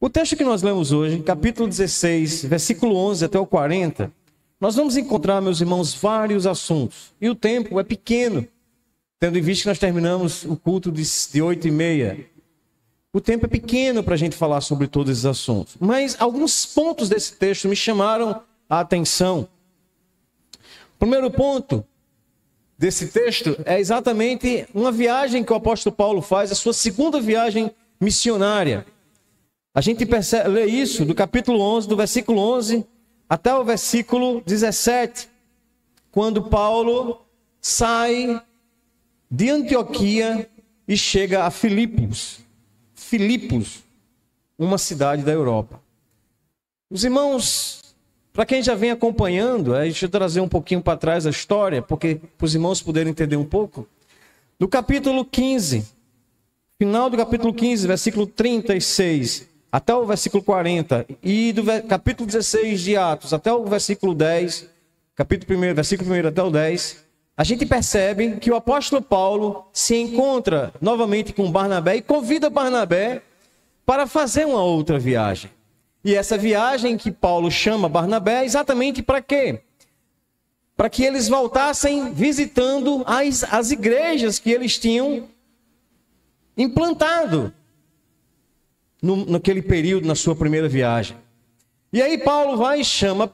O texto que nós lemos hoje, capítulo 16, versículo 11 até o 40, nós vamos encontrar, meus irmãos, vários assuntos. E o tempo é pequeno, tendo em vista que nós terminamos o culto de 8h30. O tempo é pequeno para a gente falar sobre todos esses assuntos. Mas alguns pontos desse texto me chamaram a atenção. O primeiro ponto desse texto é exatamente uma viagem que o apóstolo Paulo faz, a sua segunda viagem missionária. A gente lê isso do capítulo 11, do versículo 11 até o versículo 17, quando Paulo sai de Antioquia e chega a Filipos, uma cidade da Europa. Os irmãos, para quem já vem acompanhando, deixa eu trazer um pouquinho para trás a história, para os irmãos poderem entender um pouco. Do capítulo 15, final do capítulo 15, versículo 36, até o versículo 40, e do capítulo 16 de Atos até o versículo 10, versículo 1 até o 10, a gente percebe que o apóstolo Paulo se encontra novamente com Barnabé e convida Barnabé para fazer uma outra viagem. E essa viagem que Paulo chama Barnabé, exatamente para quê? Para que eles voltassem visitando as igrejas que eles tinham implantado naquele período, na sua primeira viagem. E aí Paulo vai e chama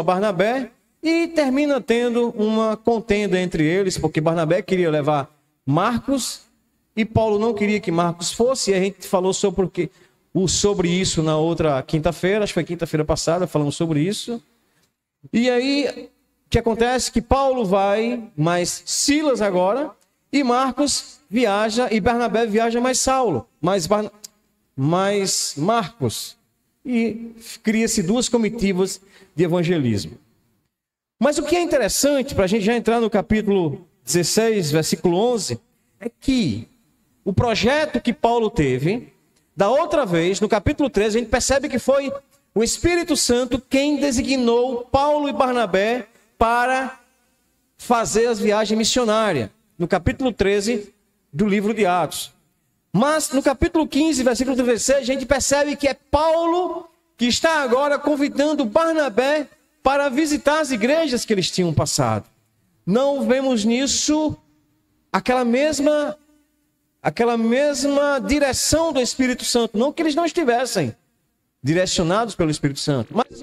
Barnabé e termina tendo uma contenda entre eles, porque Barnabé queria levar Marcos e Paulo não queria que Marcos fosse, e a gente falou sobre isso na outra quinta-feira, acho que foi quinta-feira passada, falamos sobre isso. E aí, o que acontece? Que Paulo vai, mais Silas agora, e Marcos viaja, e Barnabé viaja mais Saulo, mais Marcos. E cria-se duas comitivas de evangelismo. Mas o que é interessante, para a gente já entrar no capítulo 16, versículo 11, é que o projeto que Paulo teve, da outra vez, no capítulo 13, a gente percebe que foi o Espírito Santo quem designou Paulo e Barnabé para fazer as viagens missionárias, no capítulo 13 do livro de Atos. Mas no capítulo 15, versículo 36, a gente percebe que é Paulo que está agora convidando Barnabé para visitar as igrejas que eles tinham passado. Não vemos nisso aquela mesma direção do Espírito Santo. Não que eles não estivessem direcionados pelo Espírito Santo. Mas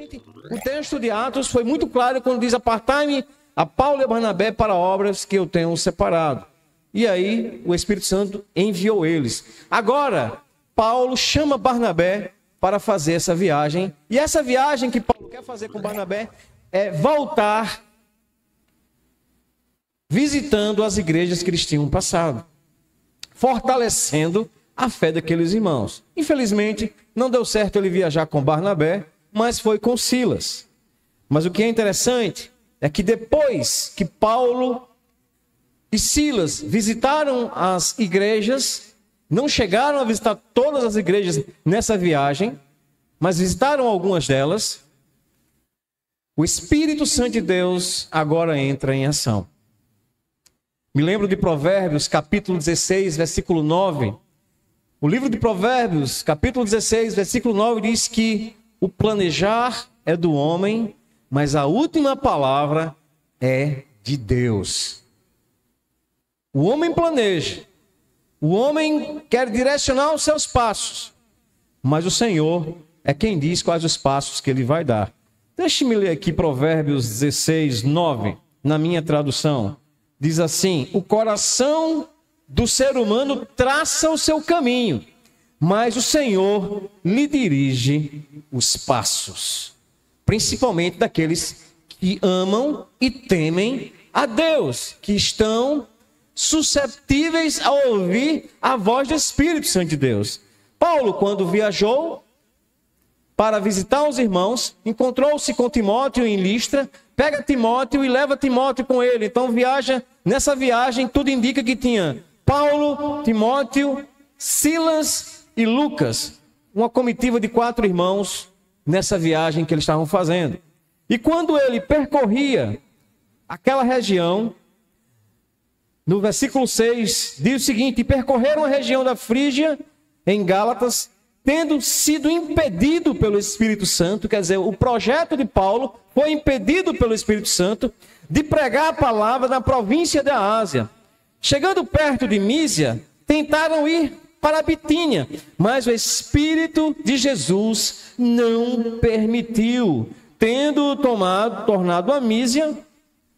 o texto de Atos foi muito claro quando diz: apartai-me a Paulo e a Barnabé para obras que eu tenho separado. E aí o Espírito Santo enviou eles. Agora, Paulo chama Barnabé para fazer essa viagem. E essa viagem que Paulo quer fazer com Barnabé é voltar visitando as igrejas que eles tinham passado, fortalecendo a fé daqueles irmãos. Infelizmente, não deu certo ele viajar com Barnabé, mas foi com Silas. Mas o que é interessante é que depois que Paulo e Silas visitaram as igrejas, não chegaram a visitar todas as igrejas nessa viagem, mas visitaram algumas delas, o Espírito Santo de Deus agora entra em ação. Me lembro de Provérbios, capítulo 16, versículo 9. O livro de Provérbios, capítulo 16, versículo 9, diz que o planejar é do homem, mas a última palavra é de Deus. O homem planeja, o homem quer direcionar os seus passos, mas o Senhor é quem diz quais os passos que ele vai dar. Deixe-me ler aqui Provérbios 16, 9, na minha tradução. Diz assim: o coração do ser humano traça o seu caminho, mas o Senhor lhe dirige os passos. Principalmente daqueles que amam e temem a Deus, que estão susceptíveis a ouvir a voz do Espírito Santo de Deus. Paulo, quando viajou para visitar os irmãos, encontrou-se com Timóteo em Listra, pega Timóteo e leva Timóteo com ele. Então nessa viagem tudo indica que tinha Paulo, Timóteo, Silas e Lucas, uma comitiva de 4 irmãos nessa viagem que eles estavam fazendo. E quando ele percorria aquela região, no versículo 6, diz o seguinte: percorreram a região da Frígia, em Gálatas, tendo sido impedido pelo Espírito Santo, quer dizer, o projeto de Paulo foi impedido pelo Espírito Santo de pregar a palavra na província da Ásia. Chegando perto de Mísia, tentaram ir para a Bitínia, mas o Espírito de Jesus não permitiu. Tendo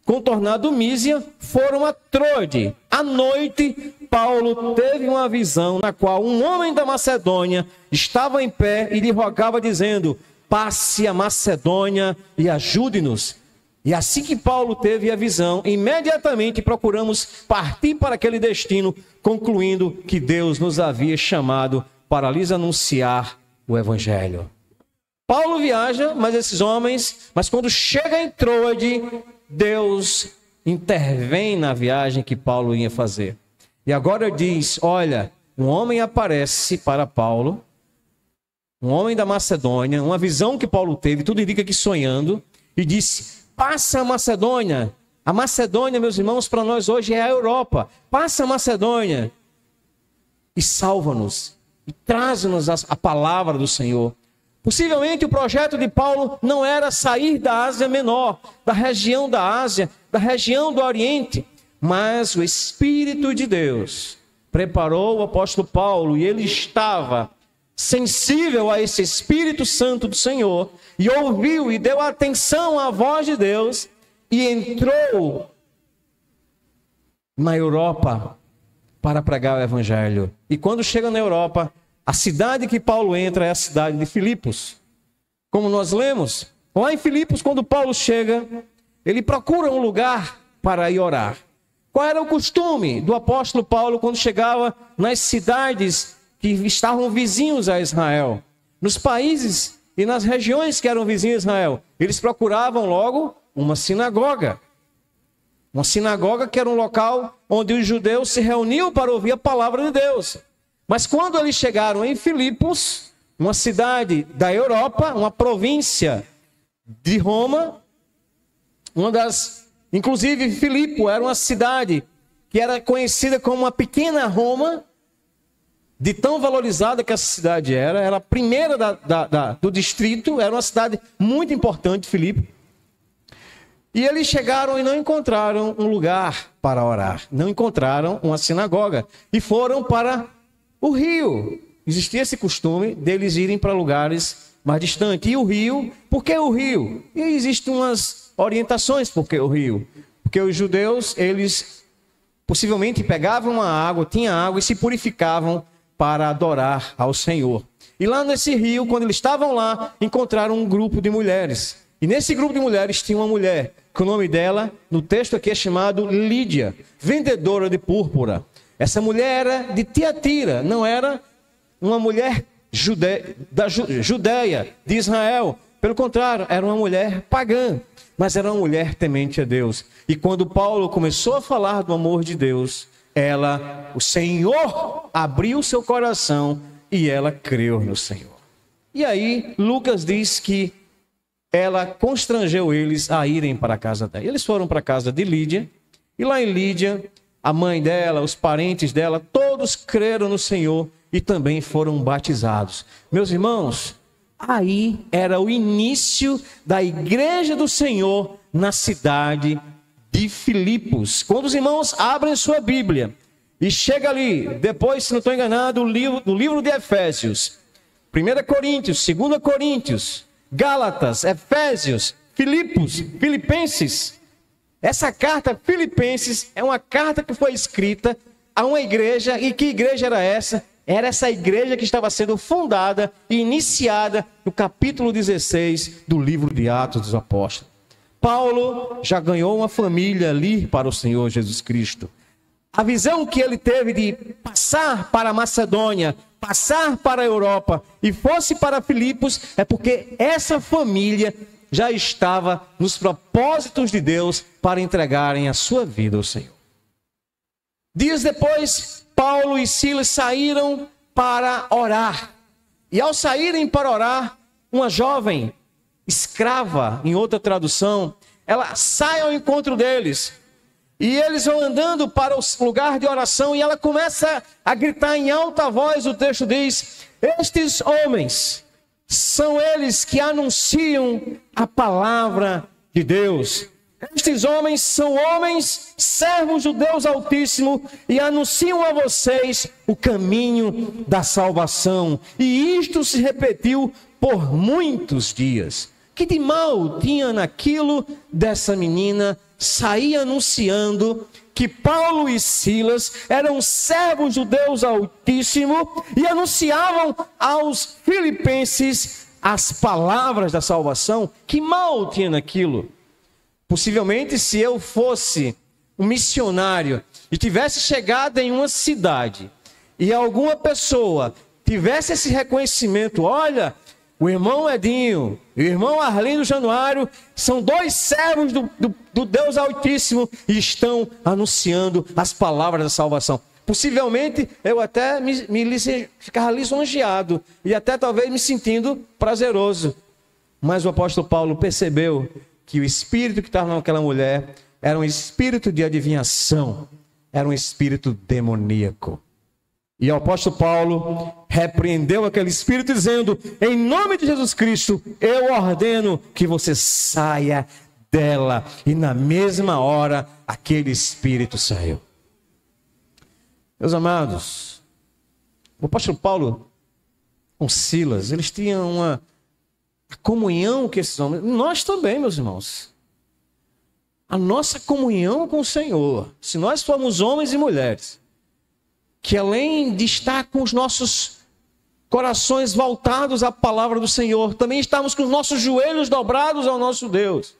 contornado Mísia, foram a Troade. À noite, Paulo teve uma visão na qual um homem da Macedônia estava em pé e lhe rogava dizendo: passe a Macedônia e ajude-nos. E assim que Paulo teve a visão, imediatamente procuramos partir para aquele destino, concluindo que Deus nos havia chamado para lhes anunciar o Evangelho. Paulo viaja, mas quando chega em Troade, Deus intervém na viagem que Paulo ia fazer. E agora diz, olha, um homem aparece para Paulo, um homem da Macedônia, uma visão que Paulo teve, tudo indica que sonhando, e disse: passa a Macedônia. A Macedônia, meus irmãos, para nós hoje é a Europa. Passa a Macedônia e salva-nos, e traz-nos a palavra do Senhor. Possivelmente o projeto de Paulo não era sair da Ásia Menor, da região da Ásia, da região do Oriente, mas o Espírito de Deus preparou o apóstolo Paulo e ele estava sensível a esse Espírito Santo do Senhor e ouviu e deu atenção à voz de Deus e entrou na Europa para pregar o Evangelho. E quando chega na Europa, a cidade que Paulo entra é a cidade de Filipos. Como nós lemos, lá em Filipos, quando Paulo chega, ele procura um lugar para ir orar. Qual era o costume do apóstolo Paulo quando chegava nas cidades que estavam vizinhos a Israel? Nos países e nas regiões que eram vizinhos a Israel, eles procuravam logo uma sinagoga. Uma sinagoga que era um local onde os judeus se reuniam para ouvir a palavra de Deus. Mas quando eles chegaram em Filipos, uma cidade da Europa, uma província de Roma, inclusive Filipo era uma cidade que era conhecida como uma pequena Roma, de tão valorizada que essa cidade era a primeira do distrito, era uma cidade muito importante, Filipe. E eles chegaram e não encontraram um lugar para orar, não encontraram uma sinagoga, e foram para o rio. Existia esse costume deles irem para lugares mais distantes. E o rio, por que o rio? E existem umas orientações por que o rio. Porque os judeus, eles possivelmente pegavam a água, tinham água e se purificavam para adorar ao Senhor. E lá nesse rio, quando eles estavam lá, encontraram um grupo de mulheres. E nesse grupo de mulheres tinha uma mulher, que o nome dela, no texto aqui é chamado Lídia, vendedora de púrpura. Essa mulher era de Tiatira, não era uma mulher da Judeia, de Israel. Pelo contrário, era uma mulher pagã, mas era uma mulher temente a Deus. E quando Paulo começou a falar do amor de Deus, o Senhor abriu seu coração e ela creu no Senhor. E aí, Lucas diz que ela constrangeu eles a irem para a casa dela. Eles foram para a casa de Lídia, e lá em Lídia, a mãe dela, os parentes dela, todos creram no Senhor e também foram batizados. Meus irmãos, aí era o início da igreja do Senhor na cidade de Filipos. Quando os irmãos abrem sua Bíblia e chega ali, depois, se não estou enganado, do livro de Efésios, 1 Coríntios, 2 Coríntios, Gálatas, Efésios, Filipenses. Essa carta Filipenses é uma carta que foi escrita a uma igreja. E que igreja era essa? Era essa igreja que estava sendo fundada e iniciada no capítulo 16 do livro de Atos dos Apóstolos. Paulo já ganhou uma família ali para o Senhor Jesus Cristo. A visão que ele teve de passar para a Macedônia, passar para a Europa e fosse para Filipos, é porque essa família já estava nos propósitos de Deus para entregarem a sua vida ao Senhor. Dias depois, Paulo e Silas saíram para orar. E ao saírem para orar, uma jovem escrava, em outra tradução, ela sai ao encontro deles. E eles vão andando para o lugar de oração e ela começa a gritar em alta voz, o texto diz: Estes homens são eles que anunciam a palavra de Deus. Estes homens são homens, servos do Deus Altíssimo, e anunciam a vocês o caminho da salvação. E isto se repetiu por muitos dias. Que de mal tinha naquilo dessa menina sair anunciando que Paulo e Silas eram servos do Deus Altíssimo e anunciavam aos filipenses as palavras da salvação? Que mal tinha naquilo? Possivelmente, se eu fosse um missionário e tivesse chegado em uma cidade e alguma pessoa tivesse esse reconhecimento, olha, o irmão Edinho e o irmão Arlindo Januário são dois servos do Deus Altíssimo e estão anunciando as palavras da salvação. Possivelmente, eu até ficava lisonjeado e até talvez me sentindo prazeroso. Mas o apóstolo Paulo percebeu que o espírito que estava naquela mulher era um espírito de adivinhação, era um espírito demoníaco. E o apóstolo Paulo repreendeu aquele espírito dizendo: em nome de Jesus Cristo, eu ordeno que você saia dela. E na mesma hora, aquele espírito saiu. Meus amados, o apóstolo Paulo com Silas, eles tinham uma comunhão com esses homens. Nós também, meus irmãos. A nossa comunhão com o Senhor, se nós formos homens e mulheres, que além de estar com os nossos corações voltados à palavra do Senhor, também estamos com os nossos joelhos dobrados ao nosso Deus,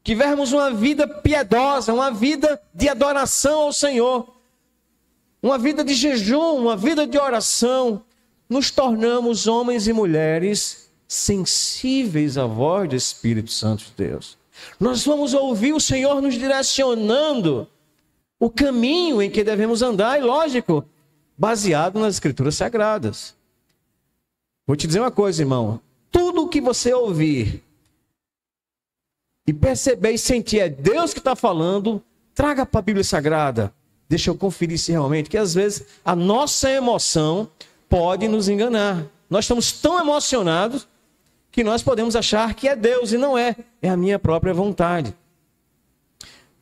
tivermos uma vida piedosa, uma vida de adoração ao Senhor, uma vida de jejum, uma vida de oração, nos tornamos homens e mulheres sensíveis à voz do Espírito Santo de Deus. Nós vamos ouvir o Senhor nos direcionando o caminho em que devemos andar, e lógico, baseado nas Escrituras Sagradas. Vou te dizer uma coisa, irmão. Tudo o que você ouvir e perceber e sentir é Deus que está falando, traga para a Bíblia Sagrada. Deixa eu conferir se realmente, que às vezes a nossa emoção pode nos enganar. Nós estamos tão emocionados que nós podemos achar que é Deus, e não é. É a minha própria vontade.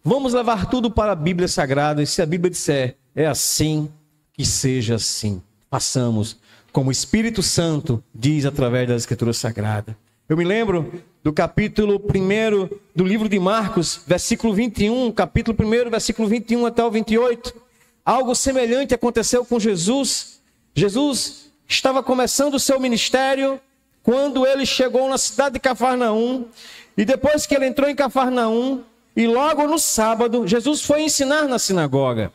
Vamos levar tudo para a Bíblia Sagrada, e se a Bíblia disser é assim, que seja assim. Façamos como o Espírito Santo diz através da Escritura Sagrada. Eu me lembro do capítulo 1 do livro de Marcos, versículo 21, capítulo 1, versículo 21 até o 28. Algo semelhante aconteceu com Jesus. Jesus estava começando o seu ministério quando ele chegou na cidade de Cafarnaum. E depois que ele entrou em Cafarnaum, e logo no sábado, Jesus foi ensinar na sinagoga.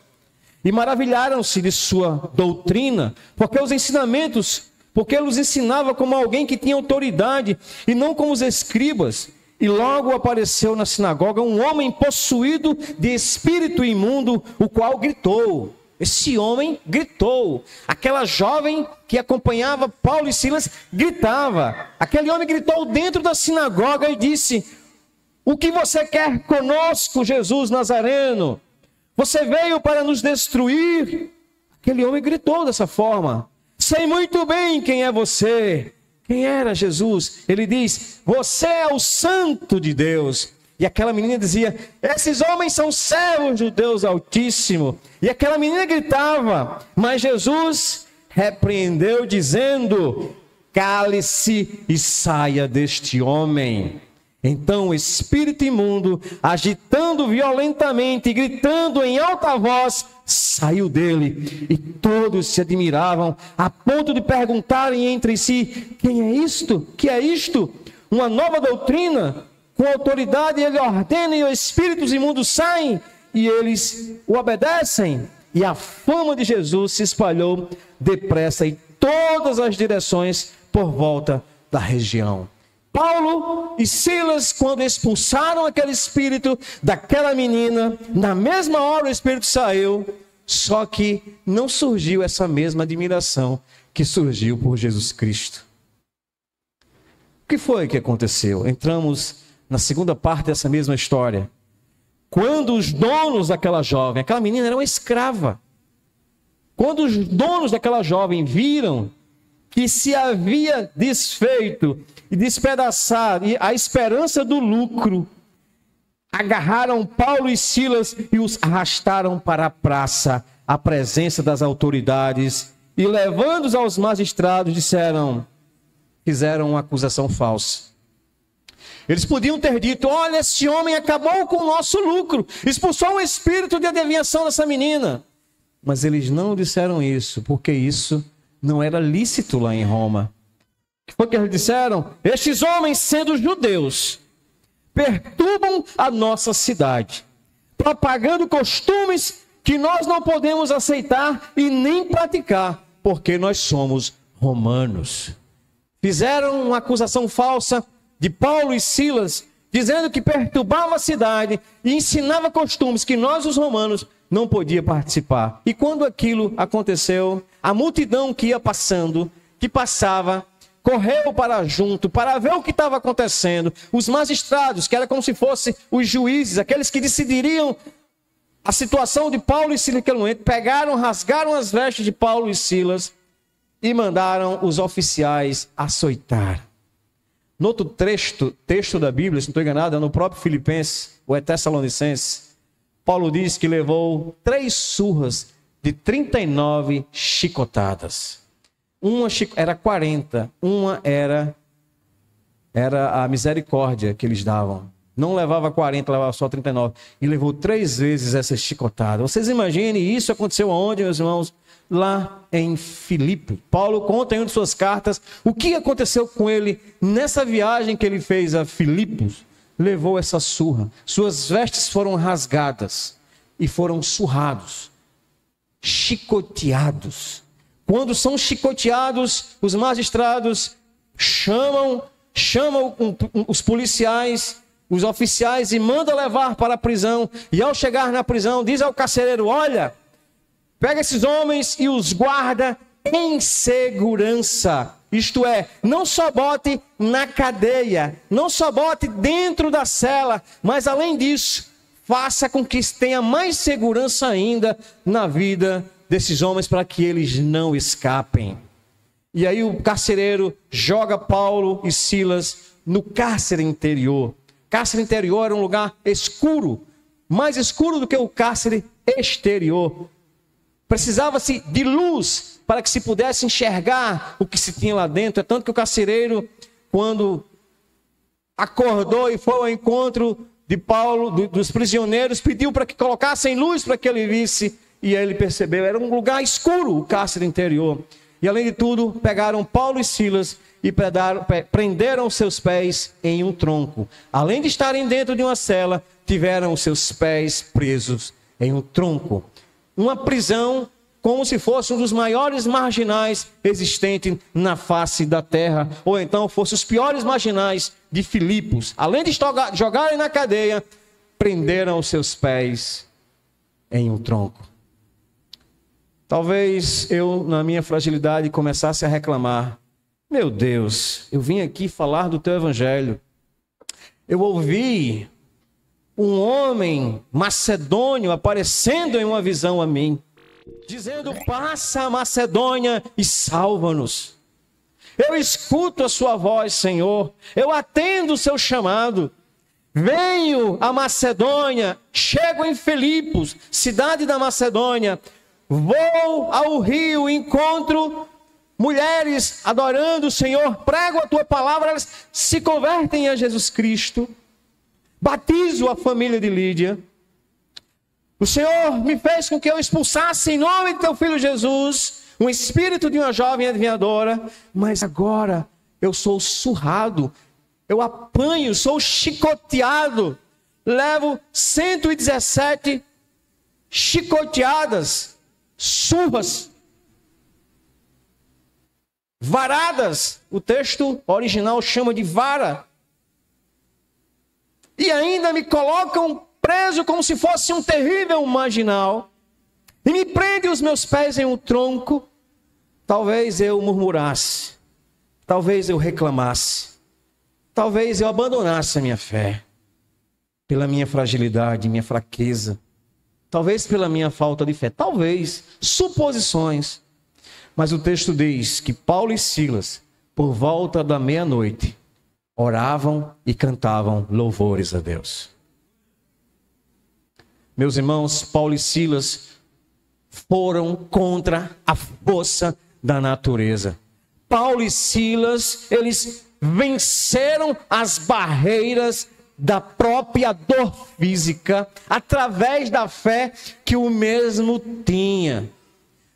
E maravilharam-se de sua doutrina, porque os ensinamentos, porque ele os ensinava como alguém que tinha autoridade, e não como os escribas. E logo apareceu na sinagoga um homem possuído de espírito imundo, o qual gritou. Esse homem gritou. Aquela jovem que acompanhava Paulo e Silas gritava. Aquele homem gritou dentro da sinagoga e disse: o que você quer conosco, Jesus Nazareno? Você veio para nos destruir? Aquele homem gritou dessa forma. Sei muito bem quem é você. Quem era Jesus? Ele diz: você é o Santo de Deus. E aquela menina dizia: esses homens são servos do Deus Altíssimo. E aquela menina gritava, mas Jesus repreendeu dizendo: cale-se e saia deste homem. Então o espírito imundo, agitando violentamente e gritando em alta voz, saiu dele. E todos se admiravam, a ponto de perguntarem entre si: quem é isto? Que é isto? Uma nova doutrina? Com autoridade ele ordena e os espíritos imundos saem e eles o obedecem. E a fama de Jesus se espalhou depressa em todas as direções por volta da região. Paulo e Silas, quando expulsaram aquele espírito daquela menina, na mesma hora o espírito saiu, só que não surgiu essa mesma admiração que surgiu por Jesus Cristo. O que foi que aconteceu? Entramos na segunda parte dessa mesma história. Quando os donos daquela jovem, aquela menina era uma escrava. Quando os donos daquela jovem viram que se havia desfeito e despedaçado, e a esperança do lucro, agarraram Paulo e Silas e os arrastaram para a praça, à presença das autoridades, e levando-os aos magistrados, fizeram uma acusação falsa. Eles podiam ter dito: olha, esse homem acabou com o nosso lucro, expulsou um espírito de adivinhação dessa menina. Mas eles não disseram isso, porque isso não era lícito lá em Roma. O que foi que eles disseram? Estes homens, sendo judeus, perturbam a nossa cidade, propagando costumes que nós não podemos aceitar e nem praticar, porque nós somos romanos. Fizeram uma acusação falsa de Paulo e Silas, dizendo que perturbava a cidade e ensinava costumes que nós, os romanos, não podíamos participar. E quando aquilo aconteceu, a multidão que ia passando, que passava, correu para junto, para ver o que estava acontecendo. Os magistrados, que eram como se fossem os juízes, aqueles que decidiriam a situação de Paulo e Silas naquele momento, pegaram, rasgaram as vestes de Paulo e Silas e mandaram os oficiais açoitar. No outro texto da Bíblia, se não estou enganado, é no próprio Filipenses, ou é Tessalonicenses, Paulo diz que levou 3 surras de 39 chicotadas. Uma era 40, uma era a misericórdia que eles davam. Não levava 40, levava só 39. E levou 3 vezes essa chicotada. Vocês imaginem, isso aconteceu aonde, meus irmãos? Lá em Filipe. Paulo conta em uma de suas cartas o que aconteceu com ele nessa viagem que ele fez a Filipos. Levou essa surra. Suas vestes foram rasgadas e foram surrados, chicoteados. Quando são chicoteados, os magistrados chamam os policiais, os oficiais, e mandam levar para a prisão. E ao chegar na prisão, diz ao carcereiro: olha, pega esses homens e os guarda em segurança. Isto é, não só bote na cadeia, não só bote dentro da cela, mas além disso, faça com que tenha mais segurança ainda na vida desses homens, para que eles não escapem. E aí o carcereiro joga Paulo e Silas no cárcere interior. Cárcere interior era um lugar escuro, mais escuro do que o cárcere exterior. Precisava-se de luz para que se pudesse enxergar o que se tinha lá dentro. É tanto que o carcereiro, quando acordou e foi ao encontro de Paulo, dos prisioneiros, pediu para que colocassem luz para que ele visse. E aí ele percebeu, era um lugar escuro o cárcere interior. E além de tudo, pegaram Paulo e Silas e prenderam seus pés em um tronco. Além de estarem dentro de uma cela, tiveram os seus pés presos em um tronco. Uma prisão como se fosse um dos maiores marginais existentes na face da terra, ou então fosse os piores marginais de Filipos. Além de jogarem na cadeia, prenderam os seus pés em um tronco. Talvez eu, na minha fragilidade, começasse a reclamar: meu Deus, eu vim aqui falar do teu evangelho. Eu ouvi um homem macedônio aparecendo em uma visão a mim, dizendo: passa a Macedônia e salva-nos. Eu escuto a sua voz, Senhor. Eu atendo o seu chamado. Venho a Macedônia, chego em Filipos, cidade da Macedônia. Vou ao rio, encontro mulheres adorando o Senhor, prego a tua palavra, elas se convertem a Jesus Cristo. Batizo a família de Lídia. O Senhor me fez com que eu expulsasse em nome de teu filho Jesus um espírito de uma jovem adivinhadora, mas agora eu sou surrado, eu apanho, sou chicoteado, levo 117 chicoteadas, surras, varadas. O texto original chama de vara. E ainda me colocam preso como se fosse um terrível marginal. E me prende os meus pés em um tronco. Talvez eu murmurasse. Talvez eu reclamasse. Talvez eu abandonasse a minha fé. Pela minha fragilidade, minha fraqueza. Talvez pela minha falta de fé. Talvez. Suposições. Mas o texto diz que Paulo e Silas, por volta da meia-noite, oravam e cantavam louvores a Deus. Meus irmãos, Paulo e Silas foram contra a força da natureza. Paulo e Silas, eles venceram as barreiras da própria dor física através da fé que o mesmo tinha.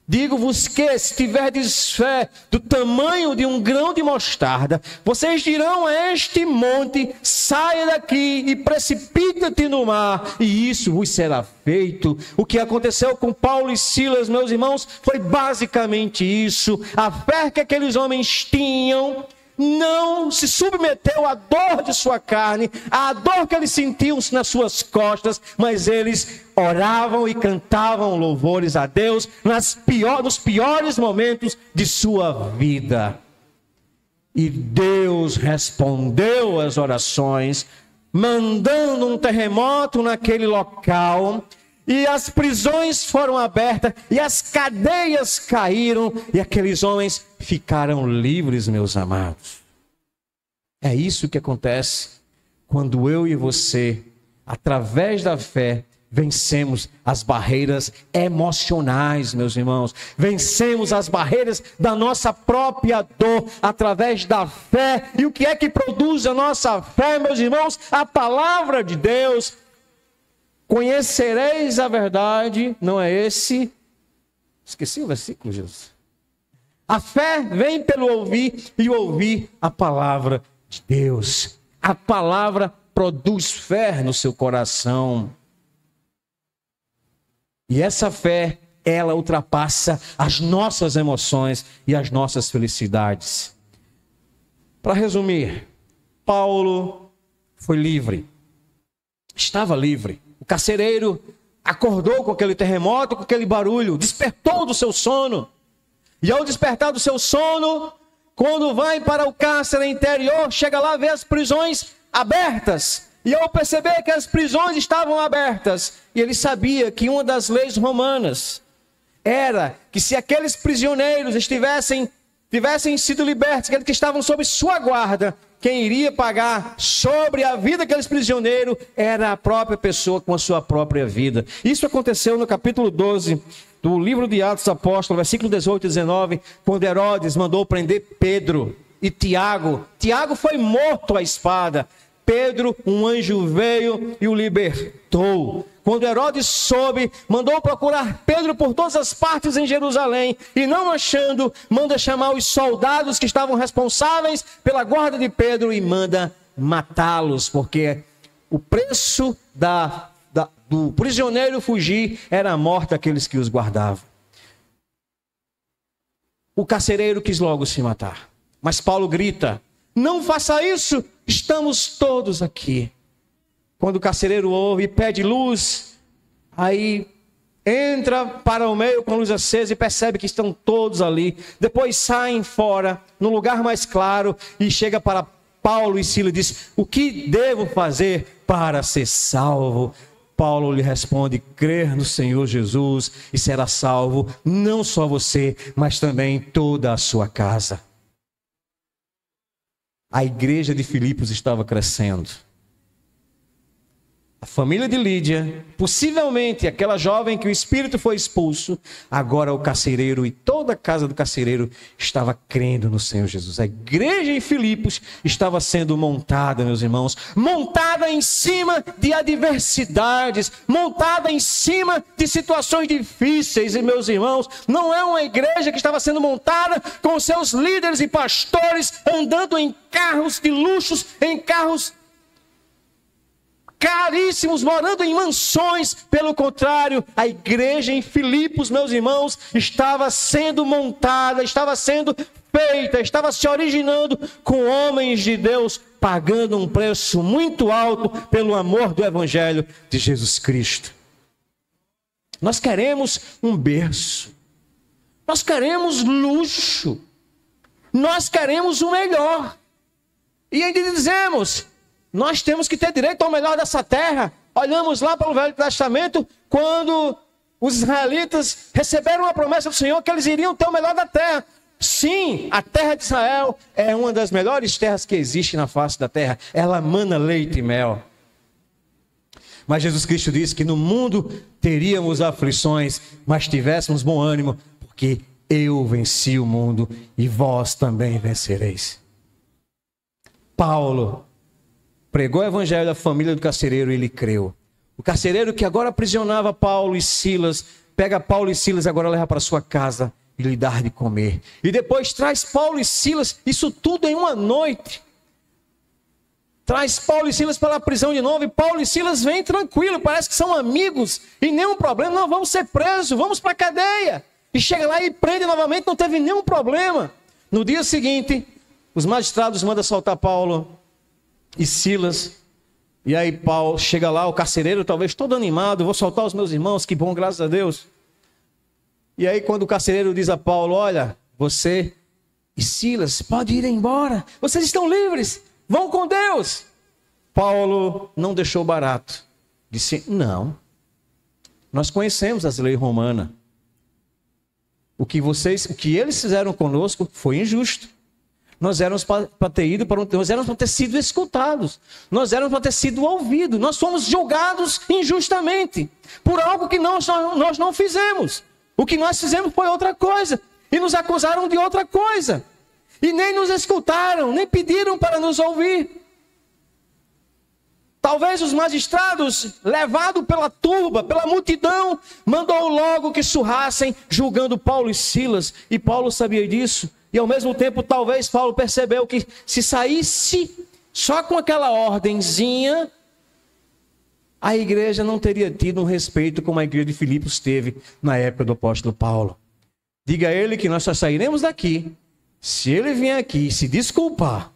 Digo-vos que, se tiverdes fé do tamanho de um grão de mostarda, vocês dirão a este monte, saia daqui e precipita-te no mar, e isso vos será feito. O que aconteceu com Paulo e Silas, meus irmãos, foi basicamente isso. A fé que aqueles homens tinham não se submeteu à dor de sua carne, à dor que eles sentiam nas suas costas, mas eles oravam e cantavam louvores a Deus nos piores momentos de sua vida. E Deus respondeu às orações, mandando um terremoto naquele local, e as prisões foram abertas, e as cadeias caíram, e aqueles homens ficaram livres, meus amados. É isso que acontece quando eu e você, através da fé, vencemos as barreiras emocionais, meus irmãos. Vencemos as barreiras da nossa própria dor através da fé. E o que é que produz a nossa fé, meus irmãos? A palavra de Deus. Conhecereis a verdade, não é esse? Esqueci o versículo, Jesus. A fé vem pelo ouvir e ouvir a palavra de Deus. A palavra produz fé no seu coração. E essa fé, ela ultrapassa as nossas emoções e as nossas felicidades. Para resumir, Paulo foi livre. Estava livre. O carcereiro acordou com aquele terremoto, com aquele barulho, despertou do seu sono. E ao despertar do seu sono, quando vai para o cárcere interior, chega lá, vê as prisões abertas. E ao perceber que as prisões estavam abertas, e ele sabia que uma das leis romanas era que se aqueles prisioneiros tivessem sido libertos, aqueles que estavam sob sua guarda, quem iria pagar sobre a vida daqueles prisioneiros era a própria pessoa com a sua própria vida. Isso aconteceu no capítulo 12 do livro de Atos dos Apóstolos, versículo 18 e 19, quando Herodes mandou prender Pedro e Tiago. Tiago foi morto à espada. Pedro, um anjo veio e o libertou. Quando Herodes soube, mandou procurar Pedro por todas as partes em Jerusalém, e não achando, manda chamar os soldados que estavam responsáveis pela guarda de Pedro e manda matá-los, porque o preço do prisioneiro fugir era a morte daqueles que os guardavam. O carcereiro quis logo se matar, mas Paulo grita: não faça isso, estamos todos aqui. Quando o carcereiro ouve e pede luz, aí entra para o meio com luz acesa e percebe que estão todos ali. Depois saem fora, num lugar mais claro, e chega para Paulo e Silas e diz: o que devo fazer para ser salvo? Paulo lhe responde: crer no Senhor Jesus e será salvo, não só você, mas também toda a sua casa. A igreja de Filipos estava crescendo. A família de Lídia, possivelmente aquela jovem que o espírito foi expulso, agora o carcereiro e toda a casa do carcereiro estava crendo no Senhor Jesus. A igreja em Filipos estava sendo montada, meus irmãos, montada em cima de adversidades, montada em cima de situações difíceis. E, meus irmãos, não é uma igreja que estava sendo montada com seus líderes e pastores andando em carros de luxos, em carros caríssimos, morando em mansões. Pelo contrário, a igreja em Filipos, meus irmãos, estava sendo montada, estava sendo feita, estava se originando com homens de Deus, pagando um preço muito alto pelo amor do evangelho de Jesus Cristo. Nós queremos um berço, nós queremos luxo, nós queremos o melhor, e ainda dizemos: nós temos que ter direito ao melhor dessa terra. Olhamos lá para o Velho Testamento, quando os israelitas receberam a promessa do Senhor que eles iriam ter o melhor da terra. Sim, a terra de Israel é uma das melhores terras que existe na face da terra. Ela mana leite e mel. Mas Jesus Cristo disse que no mundo teríamos aflições, mas tivéssemos bom ânimo, porque eu venci o mundo e vós também vencereis. Paulo pregou o evangelho da família do carcereiro e ele creu. O carcereiro que agora aprisionava Paulo e Silas, pega Paulo e Silas e agora leva para sua casa e lhe dá de comer. E depois traz Paulo e Silas, isso tudo em uma noite. Traz Paulo e Silas para a prisão de novo, e Paulo e Silas vêm tranquilo, parece que são amigos, e nenhum problema, não, vamos ser presos, vamos para a cadeia. E chega lá e prende novamente, não teve nenhum problema. No dia seguinte, os magistrados mandam soltar Paulo e Silas, e aí Paulo chega lá, o carcereiro talvez todo animado, vou soltar os meus irmãos, que bom, graças a Deus. E aí quando o carcereiro diz a Paulo, olha, você e Silas podem ir embora, vocês estão livres. Vão com Deus. Paulo não deixou barato. Disse, não. Nós conhecemos as leis romanas. O que eles fizeram conosco foi injusto. Nós éramos para ter ido nós éramos para ter sido escutados. Nós éramos para ter sido ouvidos. Nós fomos julgados injustamente por algo que nós não fizemos. O que nós fizemos foi outra coisa. E nos acusaram de outra coisa. E nem nos escutaram, nem pediram para nos ouvir. Talvez os magistrados, levados pela turba, pela multidão, mandou logo que surrassem, julgando Paulo e Silas. E Paulo sabia disso. E ao mesmo tempo, talvez Paulo percebeu que se saísse só com aquela ordenzinha, a igreja não teria tido um respeito como a igreja de Filipos teve na época do apóstolo Paulo. Diga a ele que nós só sairemos daqui se ele vier aqui se desculpar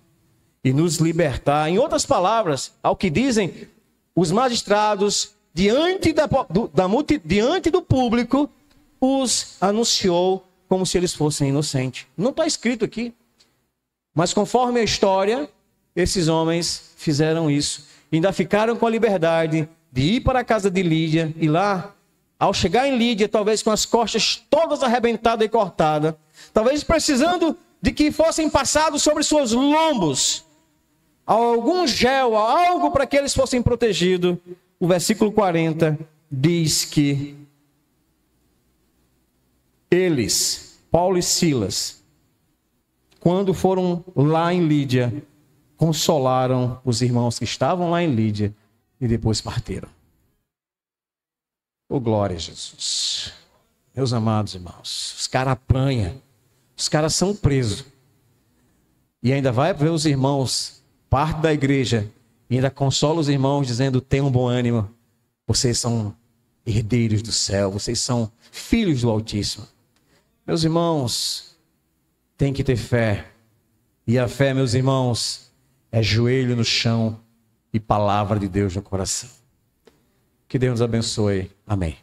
e nos libertar. Em outras palavras, ao que dizem os magistrados, diante do público, os anunciou como se eles fossem inocentes. Não está escrito aqui. Mas conforme a história, esses homens fizeram isso. Ainda ficaram com a liberdade de ir para a casa de Lídia. E lá, ao chegar em Lídia, talvez com as costas todas arrebentadas e cortadas, talvez precisando de que fossem passados sobre seus lombos algum gel, algo para que eles fossem protegidos. O versículo 40 diz que eles, Paulo e Silas, quando foram lá em Lídia, consolaram os irmãos que estavam lá em Lídia e depois partiram. Oh, glória a Jesus. Meus amados irmãos, os caras apanham. Os caras são presos. E ainda vai ver os irmãos, parte da igreja, e ainda consola os irmãos dizendo, tenham bom ânimo. Vocês são herdeiros do céu. Vocês são filhos do Altíssimo. Meus irmãos, tem que ter fé. E a fé, meus irmãos, é joelho no chão e palavra de Deus no coração. Que Deus nos abençoe. Amém.